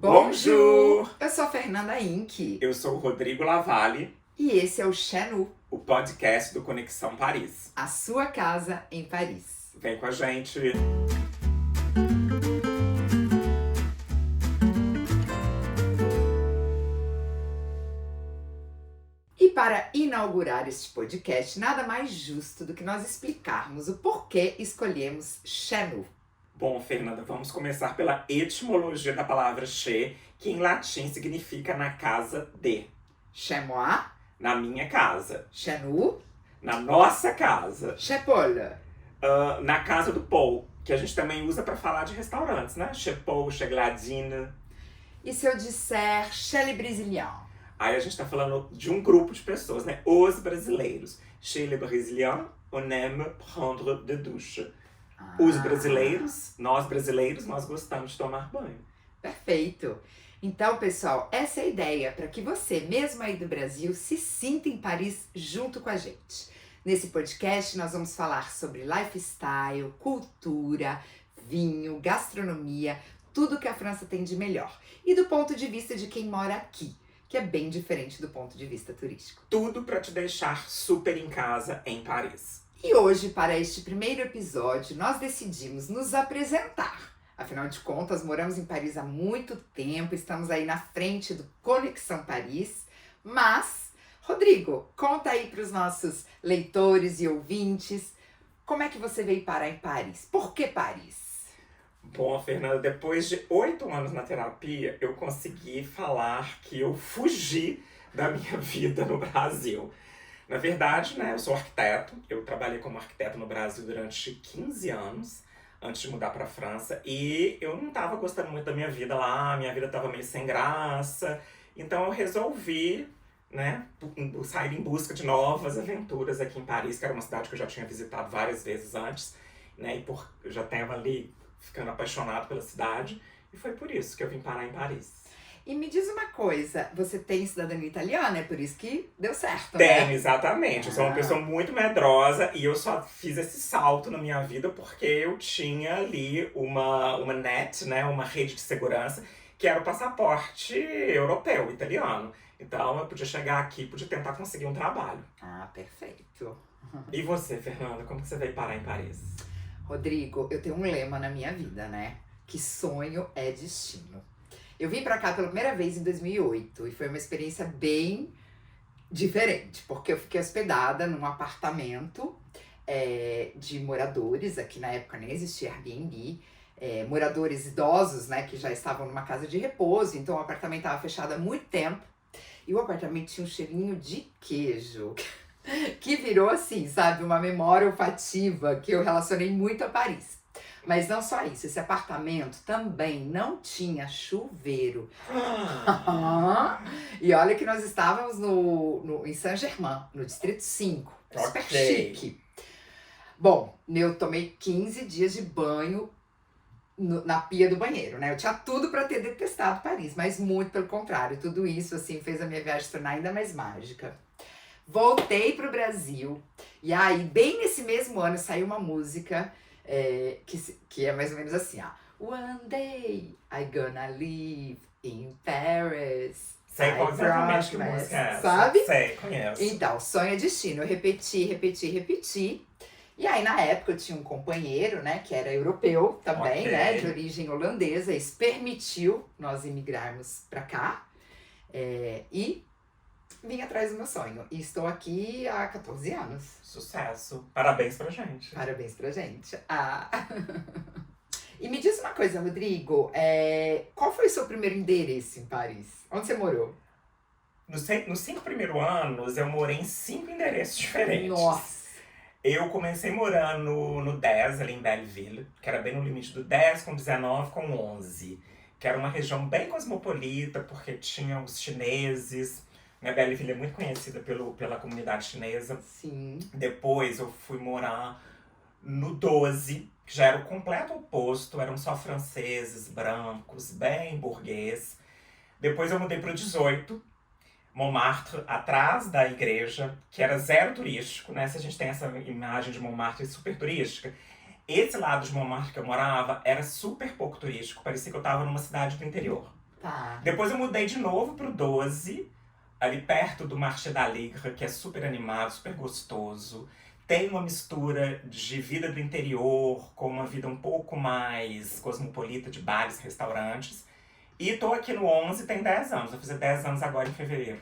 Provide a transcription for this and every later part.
Bonjour! Eu sou a Fernanda Inck. Eu sou o Rodrigo Lavalle. E esse é o Chenu, o podcast do Conexão Paris. a sua casa em Paris. Vem com a gente! E para inaugurar este podcast, nada mais justo do que nós explicarmos o porquê escolhemos Chenu. Bom, Fernanda, vamos começar pela etimologia da palavra chez, que em latim significa na casa de. Chez moi, Na minha casa. chez nous, Na nossa casa. chez Paul. Na casa do Paul, que a gente também usa para falar de restaurantes, né? Chez Paul, chez Gladine. E se eu disser chez les Brésiliens? Aí a gente tá falando de um grupo de pessoas, né? Os brasileiros. Chez les Brésiliens, on aime prendre de douche. Os brasileiros, nós gostamos de tomar banho. Perfeito! Então, pessoal, essa é a ideia para que você, mesmo aí do Brasil, se sinta em Paris junto com a gente. Nesse podcast, nós vamos falar sobre lifestyle, cultura, vinho, gastronomia, tudo que a França tem de melhor. E do ponto de vista de quem mora aqui, que é bem diferente do ponto de vista turístico. Tudo para te deixar super em casa em Paris. E hoje, para este primeiro episódio, nós decidimos nos apresentar. Afinal de contas, moramos em Paris há muito tempo, estamos aí na frente do Conexão Paris. Mas, Rodrigo, conta aí para os nossos leitores e ouvintes, como é que você veio parar em Paris? Por que Paris? Bom, Fernanda, depois de 8 anos na terapia, eu consegui falar que eu fugi da minha vida no Brasil. Na verdade, né, eu sou arquiteto, eu trabalhei como arquiteto no Brasil durante 15 anos, antes de mudar para a França, e eu não estava gostando muito da minha vida lá, minha vida estava meio sem graça, então eu resolvi, né, sair em busca de novas aventuras aqui em Paris, que era uma cidade que eu já tinha visitado várias vezes antes, né, e eu já estava ali ficando apaixonado pela cidade, e foi por isso que eu vim parar em Paris. E me diz uma coisa, você tem cidadania italiana, é por isso que deu certo, Tenho, né? exatamente. Eu sou uma pessoa muito medrosa e eu só fiz esse salto na minha vida porque eu tinha ali uma net, né, uma rede de segurança, que era o passaporte europeu, italiano. Então eu podia chegar aqui, podia tentar conseguir um trabalho. Ah, perfeito. E você, Fernanda, como que você veio parar em Paris? Rodrigo, eu tenho um lema na minha vida, né? Que sonho é destino. Eu vim pra cá pela primeira vez em 2008 e foi uma experiência bem diferente, porque eu fiquei hospedada num apartamento de moradores, aqui na época nem existia Airbnb, moradores idosos, né, que já estavam numa casa de repouso, então o apartamento estava fechado há muito tempo e o apartamento tinha um cheirinho de queijo, que virou assim, sabe, uma memória olfativa que eu relacionei muito a Paris. Mas não só isso, esse apartamento também não tinha chuveiro. E olha que nós estávamos em Saint-Germain, no Distrito 5. Super Ok. chique. Bom, eu tomei 15 dias de banho na pia do banheiro, né? Eu tinha tudo para ter detestado Paris, mas muito pelo contrário. Tudo isso, assim, fez a minha viagem se tornar ainda mais mágica. Voltei pro Brasil, e aí, bem nesse mesmo ano, saiu uma música que é mais ou menos assim, ó. One day I gonna live in Paris. Sei I exatamente que promise. música é essa. Sabe? Sei, conheço. Então, sonho é destino. Eu repeti. E aí, na época, eu tinha um companheiro, né, que era europeu também, Ok. né, de origem holandesa. Isso permitiu nós imigrarmos pra cá. E vim atrás do meu sonho. E estou aqui há 14 anos. Sucesso. Parabéns pra gente. Parabéns pra gente. E me diz uma coisa, Rodrigo. Qual foi o seu primeiro endereço em Paris? Onde você morou? Nos 5 primeiros anos, eu morei em 5 endereços diferentes. Nossa! Eu comecei morando no 10, ali em Belleville, que era bem no limite do 10 com 19 com 11. Que era uma região bem cosmopolita, porque tinha os chineses. Né? Belleville é muito conhecida pela comunidade chinesa. Sim. Depois eu fui morar no 12, que já era o completo oposto. Eram só franceses, brancos, bem burguês. Depois eu mudei para o 18, Montmartre, atrás da igreja, que era zero turístico, né? Se a gente tem essa imagem de Montmartre super turística, esse lado de Montmartre que eu morava era super pouco turístico, parecia que eu tava numa cidade do interior. Tá. Depois eu mudei de novo pro 12, ali perto do Marché d'Aligre, que é super animado, super gostoso. Tem uma mistura de vida do interior com uma vida um pouco mais cosmopolita de bares, restaurantes. E tô aqui no 11 tem 10 anos. Eu fiz 10 anos agora em fevereiro.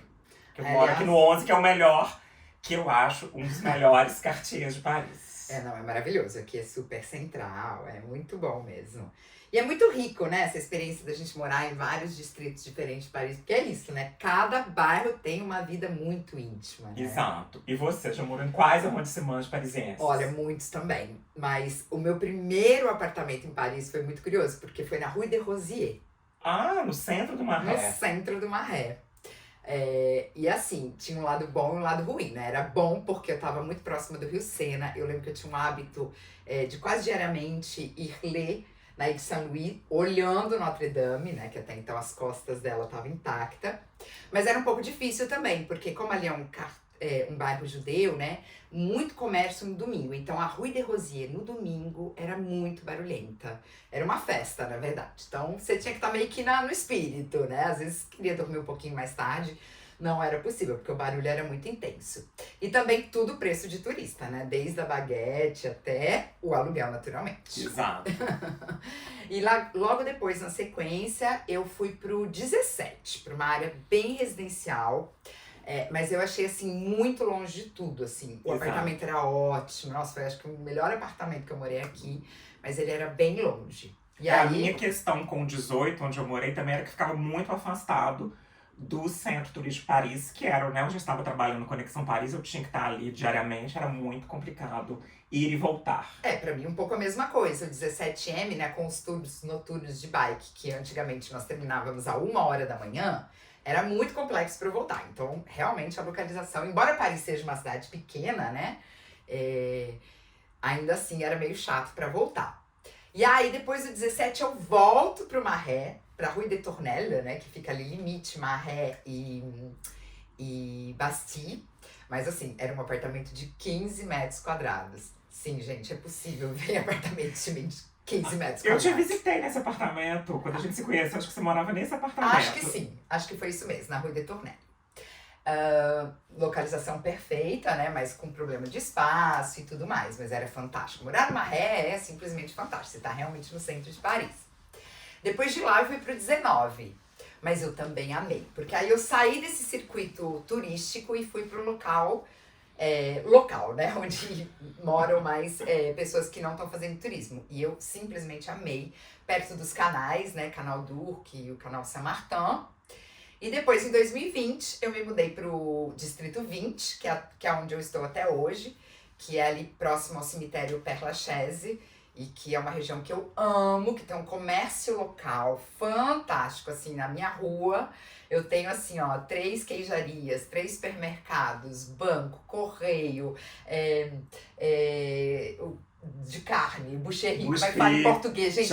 Que eu moro aqui no 11, que é o melhor, que eu acho um dos melhores quartiers de Paris. Não, é maravilhoso. Aqui é super central, é muito bom mesmo. E é muito rico, né, essa experiência da gente morar em vários distritos diferentes de Paris. Porque é isso, né? Cada bairro tem uma vida muito íntima, né? Exato. E você já morou em quais arrondissements parisienses? Olha, muitos também. Mas o meu primeiro apartamento em Paris foi muito curioso, porque foi na Rue de Rosiers. Ah, no centro do Marais. No centro do Marais. E assim, tinha um lado bom e um lado ruim, né? Era bom porque eu tava muito próxima do Rio Sena. Eu lembro que eu tinha um hábito de quase diariamente ir ler na Ile Saint-Louis, olhando Notre Dame, né? Que até então as costas dela estavam intactas. Mas era um pouco difícil também, porque como ali é um bairro judeu, né? Muito comércio no domingo. Então a Rue de Rosiers no domingo era muito barulhenta. Era uma festa, na verdade. Então você tinha que estar meio que no espírito, né? Às vezes queria dormir um pouquinho mais tarde. Não era possível, porque o barulho era muito intenso. E também tudo preço de turista, né? Desde a baguete até o aluguel, naturalmente. Exato. E lá, logo depois, na sequência, eu fui pro 17, para uma área bem residencial. Mas eu achei, assim, muito longe de tudo, assim. O apartamento era ótimo. Nossa, foi acho que o melhor apartamento que eu morei aqui. Mas ele era bem longe. E aí... A minha questão com o 18, onde eu morei, também era que ficava muito afastado do centro turístico de Paris, que era, né, onde eu estava trabalhando no Conexão Paris. Eu tinha que estar ali diariamente, era muito complicado ir e voltar. Pra mim um pouco a mesma coisa. O 17M, né, com os tours noturnos de bike, que antigamente nós terminávamos a 1h da manhã, era muito complexo para eu voltar. Então, realmente, a localização, embora Paris seja uma cidade pequena, né, ainda assim era meio chato para voltar. E aí, depois do 17, eu volto pro Marais, pra Rue de Tournelle, né, que fica ali limite Marais e Bastille. Mas assim, era um apartamento de 15 metros quadrados. Sim, gente, é possível ver apartamento de 15 metros quadrados. Eu te visitei nesse apartamento, quando a gente se conhece, acho que você morava nesse apartamento. Acho que sim, acho que foi isso mesmo, na Rue de Tournelle. Localização perfeita, né, mas com problema de espaço e tudo mais, mas era fantástico. Morar no Marais é simplesmente fantástico, você tá realmente no centro de Paris. Depois de lá eu fui pro 19, mas eu também amei, porque aí eu saí desse circuito turístico e fui pro local, né, onde moram mais pessoas que não estão fazendo turismo. E eu simplesmente amei, perto dos canais, né, Canal d'Ourcq e o Canal Saint-Martin. E depois, em 2020, eu me mudei pro Distrito 20, que é onde eu estou até hoje, que é ali próximo ao cemitério Père Lachaise, e que é uma região que eu amo, que tem um comércio local fantástico, assim, na minha rua. Eu tenho, assim, 3 queijarias, 3 supermercados, banco, correio, de carne, boucherie, como é que fala em português? Gente,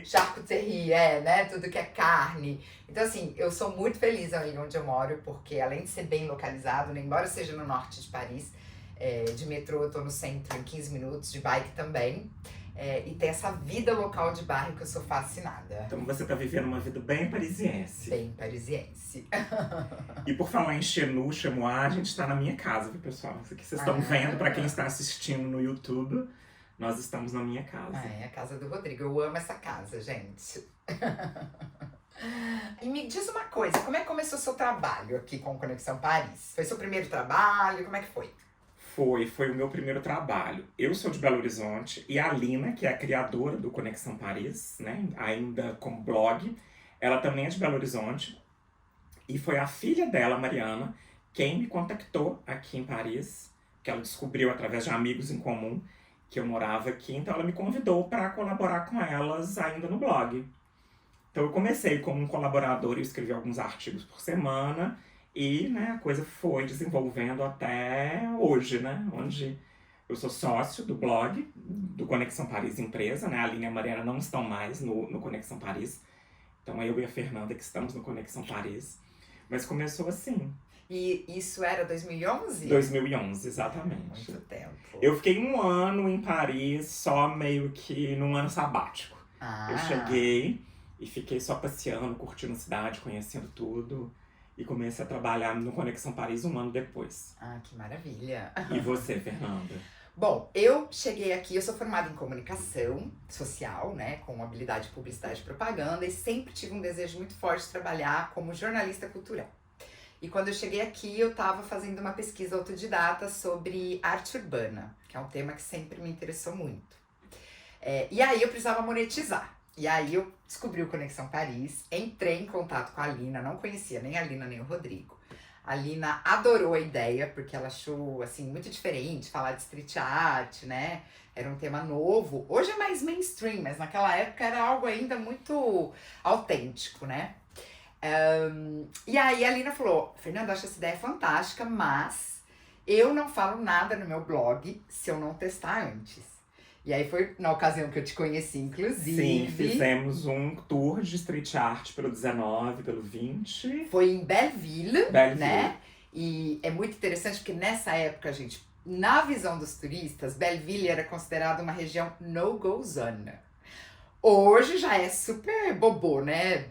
charcuterie, né? Tudo que é carne. Então, assim, eu sou muito feliz ali onde eu moro, porque além de ser bem localizado, né, embora seja no norte de Paris, de metrô eu tô no centro em 15 minutos, de bike também. E tem essa vida local de bairro que eu sou fascinada. Então você tá vivendo uma vida bem parisiense. Bem parisiense. E por falar em Chenu, Chemois, a gente tá na minha casa, viu, pessoal? Isso aqui vocês estão vendo, pra quem está assistindo no YouTube, nós estamos na minha casa. É a casa do Rodrigo. Eu amo essa casa, gente. E me diz uma coisa, como é que começou o seu trabalho aqui com Conexão Paris? Foi seu primeiro trabalho? Como é que foi? Foi o meu primeiro trabalho. Eu sou de Belo Horizonte e a Lina, que é a criadora do Conexão Paris, né, ainda como blog, ela também é de Belo Horizonte. E foi a filha dela, Mariana, quem me contactou aqui em Paris, que ela descobriu através de amigos em comum que eu morava aqui. Então ela me convidou para colaborar com elas ainda no blog. Então eu comecei como um colaborador, eu escrevi alguns artigos por semana. E, né, a coisa foi desenvolvendo até hoje, né? Onde eu sou sócio do blog, do Conexão Paris Empresa, né? A Aline e a Mariana não estão mais no Conexão Paris. Então eu e a Fernanda que estamos no Conexão Paris. Mas começou assim. E isso era 2011? 2011, exatamente. Muito tempo. Eu fiquei 1 ano em Paris, só meio que num ano sabático. Eu cheguei E fiquei só passeando, curtindo a cidade, conhecendo tudo. E comecei a trabalhar no Conexão Paris 1 ano depois. Ah, que maravilha. E você, Fernanda? Bom, eu cheguei aqui, eu sou formada em comunicação social, né, com habilidade de publicidade e propaganda, e sempre tive um desejo muito forte de trabalhar como jornalista cultural. E quando eu cheguei aqui, eu estava fazendo uma pesquisa autodidata sobre arte urbana, que é um tema que sempre me interessou muito. E aí eu precisava monetizar. E aí eu descobri o Conexão Paris, entrei em contato com a Lina, não conhecia nem a Lina nem o Rodrigo. A Lina adorou a ideia, porque ela achou, assim, muito diferente falar de street art, né? Era um tema novo. Hoje é mais mainstream, mas naquela época era algo ainda muito autêntico, né? E aí a Lina falou, Fernanda, acho essa ideia fantástica, mas eu não falo nada no meu blog se eu não testar antes. E aí foi na ocasião que eu te conheci, inclusive. Sim, fizemos um tour de street art pelo 19, pelo 20. Foi em Belleville, Belleville. né? E é muito interessante porque nessa época, gente, na visão dos turistas, Belleville era considerada uma região no-go zone. Hoje já é super bobô, né?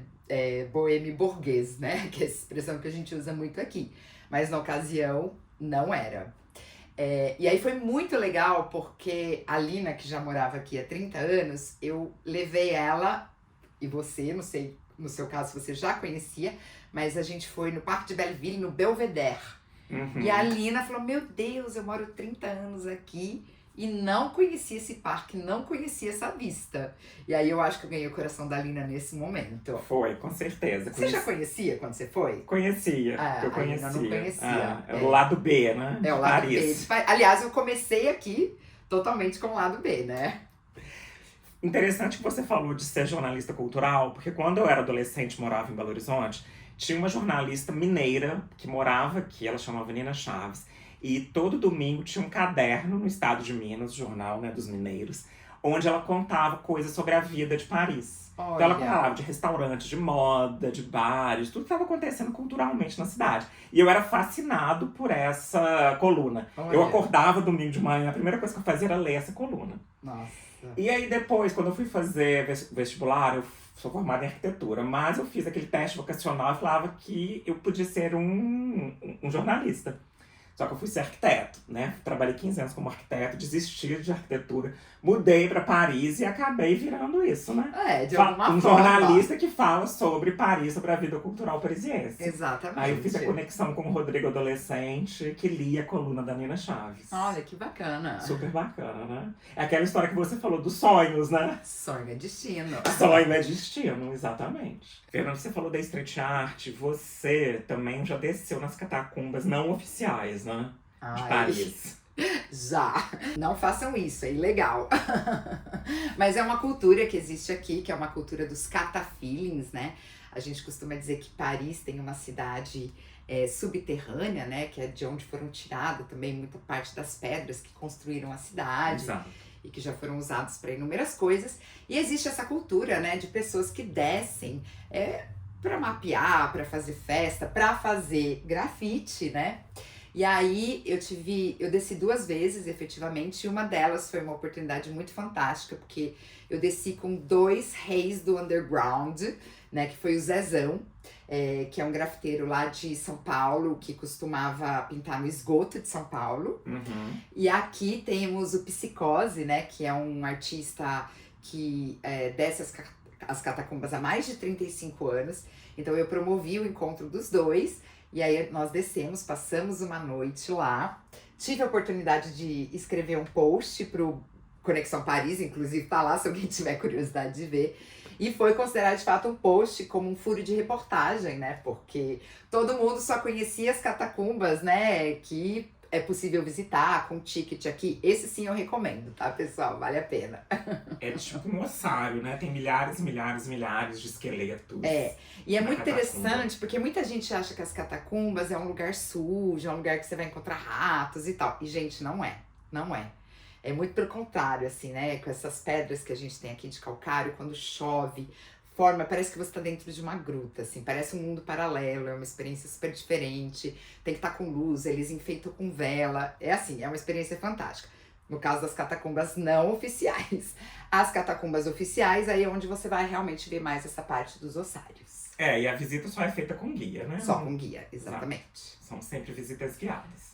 Boêmio burguês, né? Que é essa expressão que a gente usa muito aqui. Mas na ocasião, não era. E aí foi muito legal porque a Lina, que já morava aqui há 30 anos, eu levei ela, e você, não sei, no seu caso você já conhecia, mas a gente foi no Parque de Belleville, no Belvedere. Uhum. E a Lina falou, meu Deus, eu moro 30 anos aqui e não conhecia esse parque, não conhecia essa vista. E aí eu acho que eu ganhei o coração da Lina nesse momento. Foi, com certeza. Você já conhecia quando você foi? Conhecia, eu a conhecia. Lina não conhecia. É o lado B, né? É o de lado Paris. B. Aliás, eu comecei aqui totalmente com o lado B, né? Interessante que você falou de ser jornalista cultural, porque quando eu era adolescente e morava em Belo Horizonte, tinha uma jornalista mineira que morava aqui, ela chamava Nina Chaves, e todo domingo tinha um caderno no Estado de Minas, o jornal, né, dos mineiros, onde ela contava coisas sobre a vida de Paris. Olha. Então ela falava de restaurantes, de moda, de bares, tudo que estava acontecendo culturalmente na cidade. E eu era fascinado por essa coluna. Olha. Eu acordava domingo de manhã, a primeira coisa que eu fazia era ler essa coluna. Nossa. E aí depois, quando eu fui fazer vestibular, eu sou formada em arquitetura, mas eu fiz aquele teste vocacional e falava que eu podia ser um jornalista. Só que eu fui ser arquiteto, né? Trabalhei 15 anos como arquiteto, desisti de arquitetura, mudei para Paris e acabei virando isso, né? De alguma forma. Um jornalista que fala sobre Paris, sobre a vida cultural parisiense. Exatamente. Aí eu fiz a conexão com o Rodrigo adolescente, que lia a coluna da Nina Chaves. Olha, que bacana. Super bacana, né? É aquela história que você falou dos sonhos, né? Sonho é destino. Sonho é destino, exatamente. Fernando, você falou da street art, você também já desceu nas catacumbas não oficiais, né? De Paris. Já. Não façam isso, é ilegal. Mas é uma cultura que existe aqui, que é uma cultura dos catafeelings, né? A gente costuma dizer que Paris tem uma cidade subterrânea, né? Que é de onde foram tiradas também muita parte das pedras que construíram a cidade. Exato. E que já foram usadas para inúmeras coisas. E existe essa cultura, né? De pessoas que descem para mapear, para fazer festa, para fazer grafite, né? E aí eu desci 2 vezes, efetivamente, e uma delas foi uma oportunidade muito fantástica, porque eu desci com 2 reis do underground, né, que foi o Zezão, que é um grafiteiro lá de São Paulo, que costumava pintar no esgoto de São Paulo. Uhum. E aqui temos o Psicose, né, que é um artista que desce as catacumbas há mais de 35 anos. Então eu promovi o encontro dos dois. E aí nós descemos, passamos uma noite lá. Tive a oportunidade de escrever um post pro Conexão Paris, inclusive tá lá se alguém tiver curiosidade de ver. E foi considerado de fato um post como um furo de reportagem, né? Porque todo mundo só conhecia as catacumbas, né? Que é possível visitar com ticket aqui. Esse sim eu recomendo, tá, pessoal? Vale a pena. É tipo um ossário, né? Tem milhares e milhares e milhares de esqueletos. E é muito catacumba. interessante, porque muita gente acha que as catacumbas é um lugar sujo, é um lugar que você vai encontrar ratos e tal. E, gente, não é. Não é. É muito pelo contrário, assim, né? Com essas pedras que a gente tem aqui de calcário, quando chove, parece que você tá dentro de uma gruta, assim, parece um mundo paralelo, é uma experiência super diferente, tem que estar com luz, eles enfeitam com vela, é assim, é uma experiência fantástica. No caso das catacumbas não oficiais. As catacumbas oficiais, aí é onde você vai realmente ver mais essa parte dos ossários. E a visita só é feita com guia, né? Só com guia, exatamente. Exato. São sempre visitas guiadas.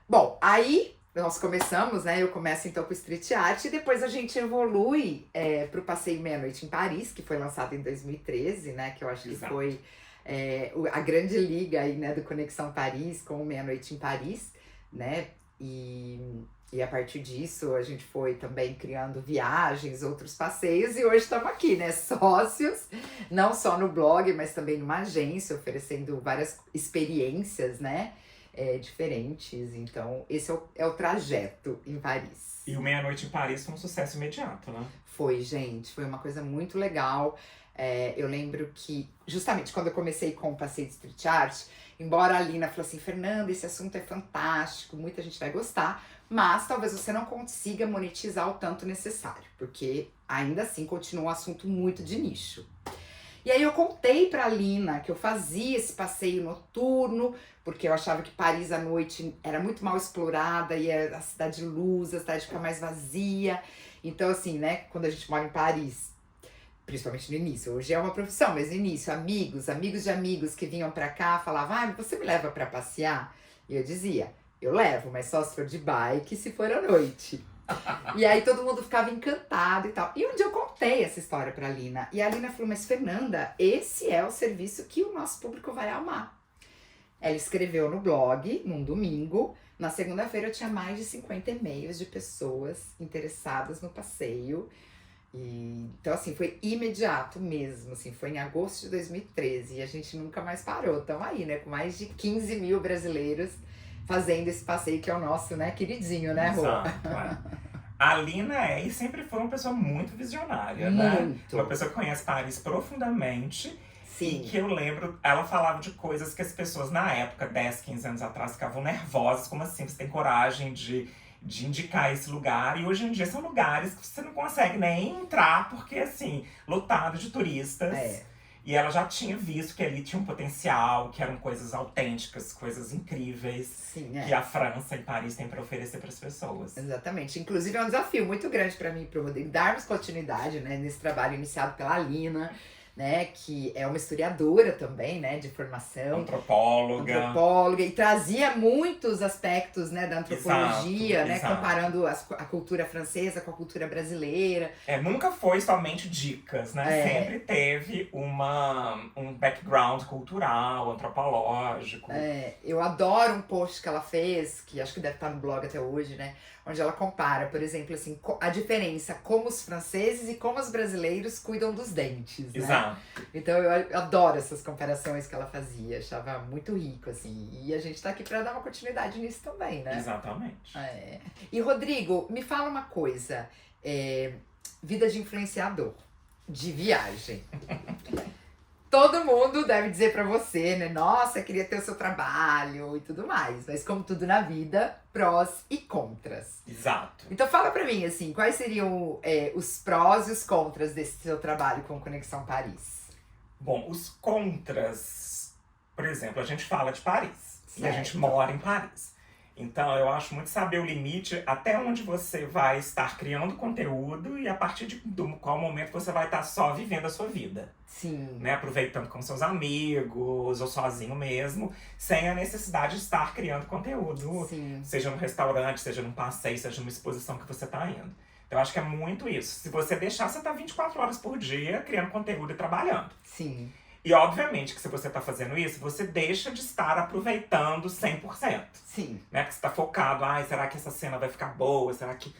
Bom, aí nós começamos, né? Eu começo então com o street art e depois a gente evolui para o Passeio Meia-Noite em Paris, que foi lançado em 2013, né? Que eu acho que Exato. foi a grande liga aí, né, do Conexão Paris com o Meia-Noite em Paris, né? E a partir disso a gente foi também criando viagens, outros passeios e hoje estamos aqui, né? Sócios, não só no blog, mas também numa agência, oferecendo várias experiências, né? Diferentes. Então, esse é o trajeto em Paris. E o Meia-Noite em Paris foi um sucesso imediato, né? Foi, gente, foi uma coisa muito legal. Eu lembro que, justamente quando eu comecei com o passeio de street art, embora a Alina falou assim, Fernanda, esse assunto é fantástico, muita gente vai gostar, mas talvez você não consiga monetizar o tanto necessário, porque ainda assim continua um assunto muito de nicho. E aí eu contei pra Alina que eu fazia esse passeio noturno, porque eu achava que Paris à noite era muito mal explorada, e a cidade luz, a cidade fica mais vazia. Então assim, né, quando a gente mora em Paris, principalmente no início, hoje é uma profissão, mas no início, amigos de amigos que vinham pra cá falavam, você me leva pra passear? E eu dizia, eu levo, mas só se for de bike, se for à noite. E aí todo mundo ficava encantado e tal. E um dia eu contei essa história pra Lina. E a Lina falou, mas Fernanda, esse é o serviço que o nosso público vai amar. Ela escreveu no blog, num domingo. Na segunda-feira eu tinha mais de 50 e-mails de pessoas interessadas no passeio. Então, assim, foi imediato mesmo. Assim, foi em agosto de 2013 e a gente nunca mais parou. Estamos aí, né? Com mais de 15 mil brasileiros fazendo esse passeio que é o nosso, né, queridinho, né, Rô? Exato, A Lina e sempre foi uma pessoa muito visionária, muito. né? Uma pessoa que conhece Paris profundamente. Sim. E que eu lembro, ela falava de coisas que as pessoas na época, 10, 15 anos atrás, ficavam nervosas. Como assim, você tem coragem de indicar esse lugar? E hoje em dia são lugares que você não consegue nem entrar, porque assim, lotado de turistas. E ela já tinha visto que ali tinha um potencial, que eram coisas autênticas, coisas incríveis. Sim, que a França e Paris têm para oferecer para as pessoas. Exatamente. Inclusive é um desafio muito grande para mim e para o Rodrigo darmos continuidade, né, nesse trabalho iniciado pela Alina, né, que é uma historiadora também, né, de formação. Antropóloga. E trazia muitos aspectos, né, da antropologia, né, exato. Comparando a cultura francesa com a cultura brasileira. Nunca foi somente dicas, né? Sempre teve um background cultural, antropológico. Eu adoro um post que ela fez, que acho que deve estar no blog até hoje, né, onde ela compara, por exemplo, assim, a diferença como os franceses e como os brasileiros cuidam dos dentes, né? Exato. Então eu adoro essas comparações que ela fazia, achava muito rico, assim. E a gente tá aqui pra dar uma continuidade nisso também, né? Exatamente. E Rodrigo, me fala uma coisa, vida de influenciador, de viagem. Todo mundo deve dizer pra você, né? Nossa, queria ter o seu trabalho e tudo mais. Mas como tudo na vida, prós e contras. Exato. Então fala pra mim, assim, quais seriam os prós e os contras desse seu trabalho com Conexão Paris? Bom, os contras... Por exemplo, a gente fala de Paris. Certo. E a gente mora em Paris. Então, eu acho muito saber o limite até onde você vai estar criando conteúdo e a partir de qual momento você vai estar só vivendo a sua vida. Sim. Né? Aproveitando com seus amigos ou sozinho mesmo, sem a necessidade de estar criando conteúdo. Sim. Seja num restaurante, seja num passeio, seja numa exposição que você está indo. Então, eu acho que é muito isso. Se você deixar, você tá 24 horas por dia criando conteúdo e trabalhando. Sim. E, obviamente, que se você tá fazendo isso, você deixa de estar aproveitando 100%. Sim. Né? Porque você tá focado, será que essa cena vai ficar boa? Será que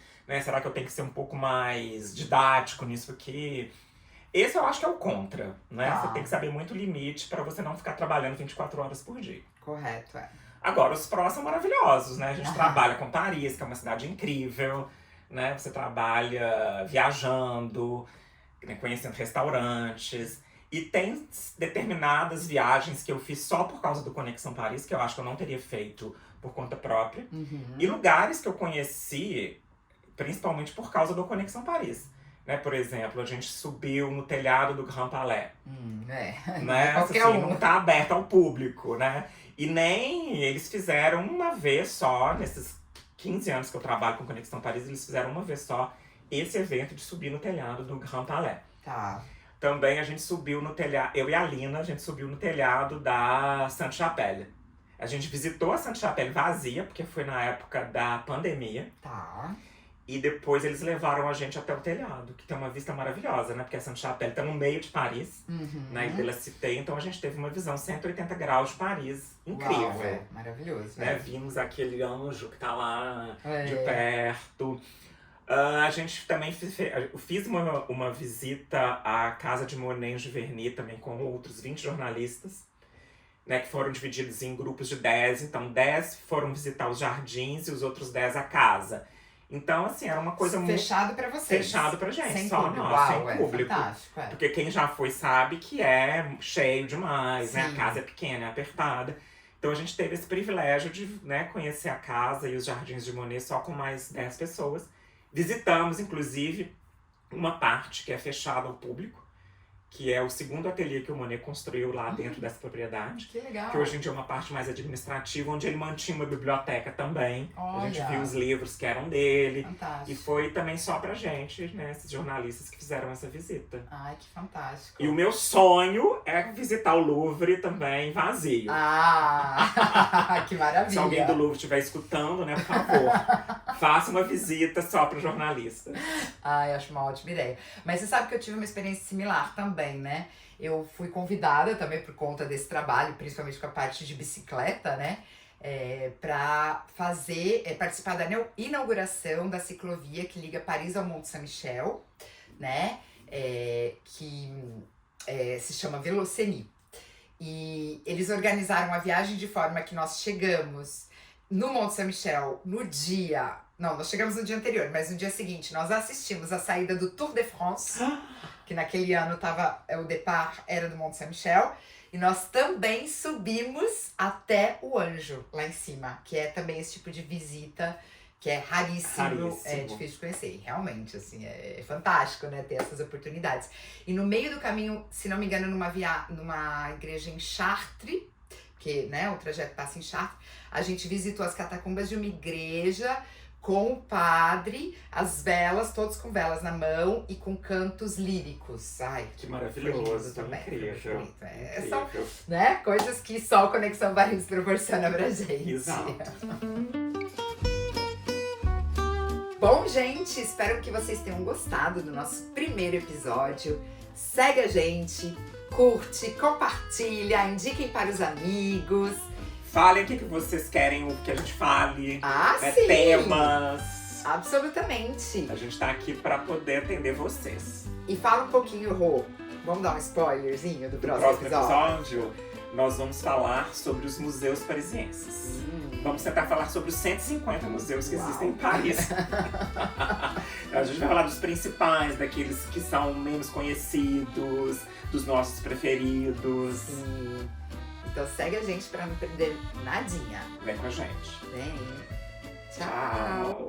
eu tenho que ser um pouco mais didático nisso aqui? Esse eu acho que é o contra, né? Você tem que saber muito o limite pra você não ficar trabalhando 24 horas por dia. Correto, Agora, os prós são maravilhosos, né? A gente trabalha com Paris, que é uma cidade incrível, né? Você trabalha viajando, né? Conhecendo restaurantes. E tem determinadas viagens que eu fiz só por causa do Conexão Paris, que eu acho que eu não teria feito por conta própria. Uhum. E lugares que eu conheci, principalmente por causa do Conexão Paris. Né? Por exemplo, a gente subiu no telhado do Grand Palais. Né? Assim, não tá aberto ao público, né? E nem eles fizeram uma vez só, nesses 15 anos que eu trabalho com Conexão Paris, eles fizeram uma vez só esse evento de subir no telhado do Grand Palais. Tá. Também a gente subiu no telhado, eu e a Lina, a gente subiu no telhado da Sainte-Chapelle. A gente visitou a Sainte-Chapelle vazia, porque foi na época da pandemia. Tá. E depois eles levaram a gente até o telhado, que tem uma vista maravilhosa, né? Porque a Sainte-Chapelle tá no meio de Paris, na Ilha de la Cité. Então a gente teve uma visão 180 graus de Paris. Incrível. Uau, maravilhoso. Né? Vimos aquele anjo que tá lá de É. perto. A gente também fiz uma visita à Casa de Monet em Giverny também com outros 20 jornalistas, né, que foram divididos em grupos de 10. Então 10 foram visitar os jardins e os outros 10 a casa. Então, assim, era uma coisa fechado pra vocês. Fechado pra gente, Sem só público. nós, Uau, sem é público. fantástico, é. Porque quem já foi sabe que é cheio demais, né? Sim. A casa é pequena, é apertada. Então a gente teve esse privilégio de, né, conhecer a casa e os jardins de Monet só com mais 10 pessoas. Visitamos, inclusive, uma parte que é fechada ao público, que é o segundo ateliê que o Monet construiu lá dentro dessa propriedade. Que legal. Que hoje em dia é uma parte mais administrativa, onde ele mantinha uma biblioteca também. A gente Olha. viu os livros que eram dele. Fantástico. E foi também só pra gente, né, esses jornalistas que fizeram essa visita. Ai, que fantástico. E o meu sonho é visitar o Louvre também vazio. Ah, que maravilha. Se alguém do Louvre estiver escutando, né, por favor, faça uma visita só para jornalistas. Ai, acho uma ótima ideia. Mas você sabe que eu tive uma experiência similar também, né? Eu fui convidada também por conta desse trabalho, principalmente com a parte de bicicleta, né? Para participar da inauguração da ciclovia que liga Paris ao Mont Saint-Michel, né? Que se chama Veloceni. E eles organizaram a viagem de forma que nós chegamos no Mont Saint-Michel no dia... Não, nós chegamos no dia anterior, mas no dia seguinte nós assistimos a saída do Tour de France, que naquele ano o départ era do Mont Saint-Michel, e nós também subimos até o Anjo, lá em cima, que é também esse tipo de visita que é raríssimo. É difícil de conhecer. Realmente, assim, é fantástico, né, ter essas oportunidades. E no meio do caminho, se não me engano, numa igreja em Chartres, porque, né, o trajeto passa em Chartres, a gente visitou as catacumbas de uma igreja com o padre, as velas, todos com velas na mão e com cantos líricos. Ai, que maravilhoso, também. incrível. São, né, coisas que só o Conexão Paris proporciona pra gente. Exato. Bom, gente, espero que vocês tenham gostado do nosso primeiro episódio. Segue a gente, curte, compartilha, indiquem para os amigos. Falem o que vocês querem que a gente fale. Sim! Temas. Absolutamente. A gente tá aqui pra poder atender vocês. E fala um pouquinho, Rô. Vamos dar um spoilerzinho do próximo episódio? Nós vamos falar sobre os museus parisienses. Vamos tentar falar sobre os 150 museus que existem em Paris. A gente vai falar dos principais, daqueles que são menos conhecidos, dos nossos preferidos. Sim. Então segue a gente pra não perder nadinha. Vem com a gente. Vem. Tchau.